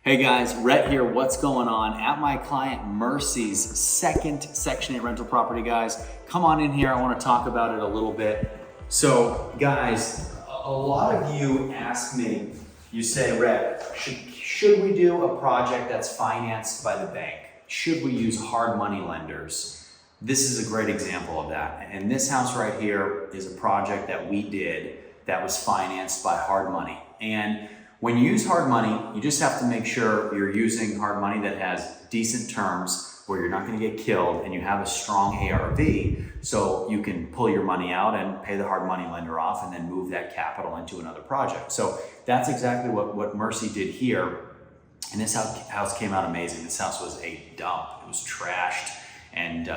Hey guys, Rhett here. What's going on? At my client Mercy's second Section 8 rental property, guys. Come on in here. I want to talk about it a little bit. So guys, a lot of you ask me, you say, Rhett, should we do a project that's financed by the bank? Should we use hard money lenders? This is a great example of that. And this house right here is a project that we did that was financed by hard money. And when you use hard money, you just have to make sure you're using hard money that has decent terms where you're not going to get killed and you have a strong ARV so you can pull your money out and pay the hard money lender off and then move that capital into another project. So that's exactly what Mercy did here. And this house came out amazing. This house was a dump. It was trashed and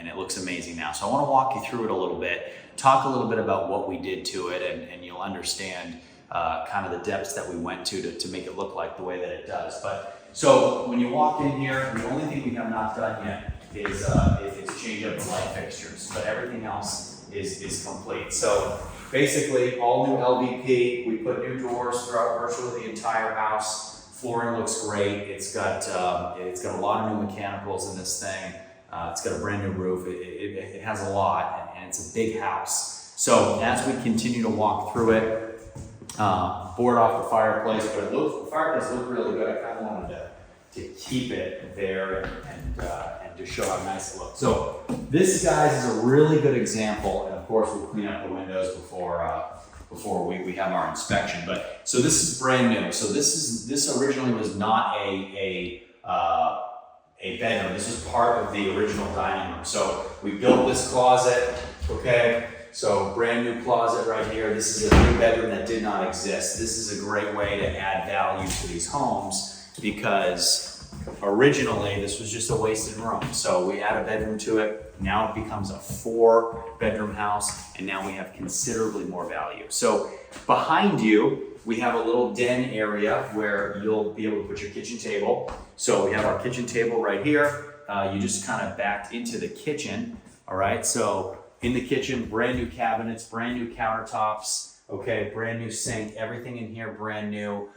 it looks amazing now. So I want to walk you through it a little bit, talk a little bit about what we did to it, and you'll understand kind of the depths that we went to make it look like the way that it does. But so when you walk in here, the only thing we have not done yet is change up the light fixtures, but everything else is complete. So basically all new LVP. We put new doors throughout virtually the entire house. Flooring looks great. It's got a lot of new mechanicals in this thing. It's got a brand new roof. It has a lot, and it's a big house. So as we continue to walk through it, board off the fireplace, but the fireplace looked really good. I kind of wanted to keep it there and to show how nice it looked. So this, guys, is a really good example, and of course we'll clean up the windows before we have our inspection. But so this is brand new. So this originally was not a bedroom. This was part of the original dining room. So we built this closet, okay? So brand new closet right here. This is a new bedroom that did not exist. This is a great way to add value to these homes because originally this was just a wasted room. So we add a bedroom to it. Now it becomes a 4-bedroom house, and now we have considerably more value. So behind you, we have a little den area where you'll be able to put your kitchen table. So we have our kitchen table right here. You just kind of backed into the kitchen, all right? So in the kitchen, brand new cabinets, brand new countertops, okay, brand new sink, everything in here brand new.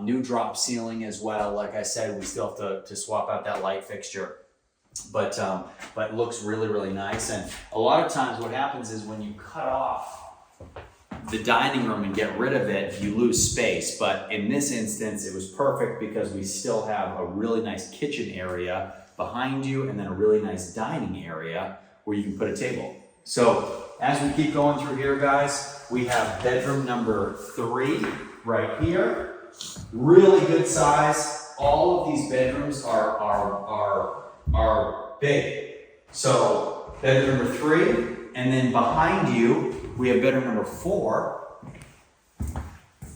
New drop ceiling as well. Like I said, we still have to swap out that light fixture, but it looks really, really nice. And a lot of times what happens is when you cut off the dining room and get rid of it, you lose space. But in this instance, it was perfect because we still have a really nice kitchen area behind you and then a really nice dining area where you can put a table. So as we keep going through here, guys, we have bedroom number 3 right here. Really good size. All of these bedrooms are big. So bedroom number 3, and then behind you, we have bedroom number 4.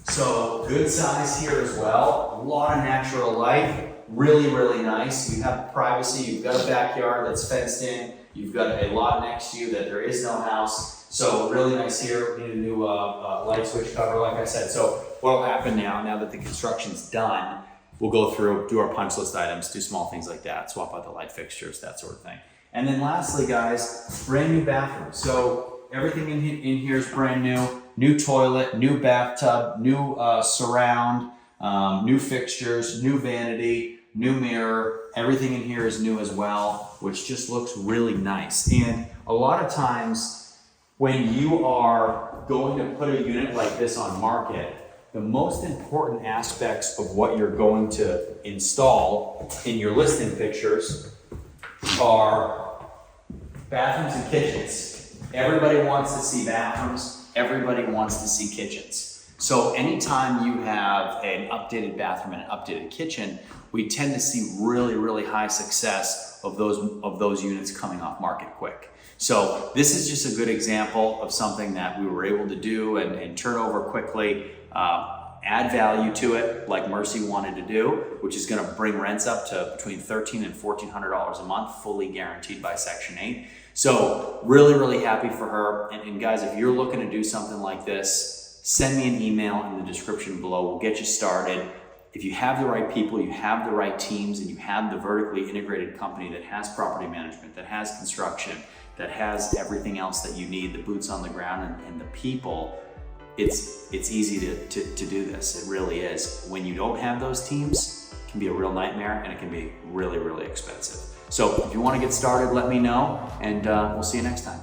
So good size here as well. A lot of natural light. Really, really nice. You have privacy. You've got a backyard that's fenced in. You've got a lot next to you that there is no house. So really nice here. We need a new light switch cover, like I said. So what will happen now that the construction's done, we'll go through, do our punch list items, do small things like that, swap out the light fixtures, that sort of thing. And then lastly, guys, brand new bathroom. So everything in here is brand new. New toilet, new bathtub, new surround, new fixtures, new vanity, new mirror. Everything in here is new as well, which just looks really nice. And a lot of times when you are going to put a unit like this on market, the most important aspects of what you're going to install in your listing pictures are bathrooms and kitchens. Everybody wants to see bathrooms. Everybody wants to see kitchens. So anytime you have an updated bathroom and an updated kitchen, we tend to see really, really high success of those units coming off market quick. So this is just a good example of something that we were able to do and turn over quickly, add value to it like Mercy wanted to do, which is going to bring rents up to between $1,300 and $1,400 a month, fully guaranteed by Section 8. So really, really happy for her. And guys, if you're looking to do something like this, send me an email in the description below. We'll get you started. If you have the right people, you have the right teams, and you have the vertically integrated company that has property management, that has construction, that has everything else that you need, the boots on the ground and the people, it's easy to do this. It really is. When you don't have those teams, can be a real nightmare and it can be really, really expensive. So if you want to get started, let me know, and we'll see you next time.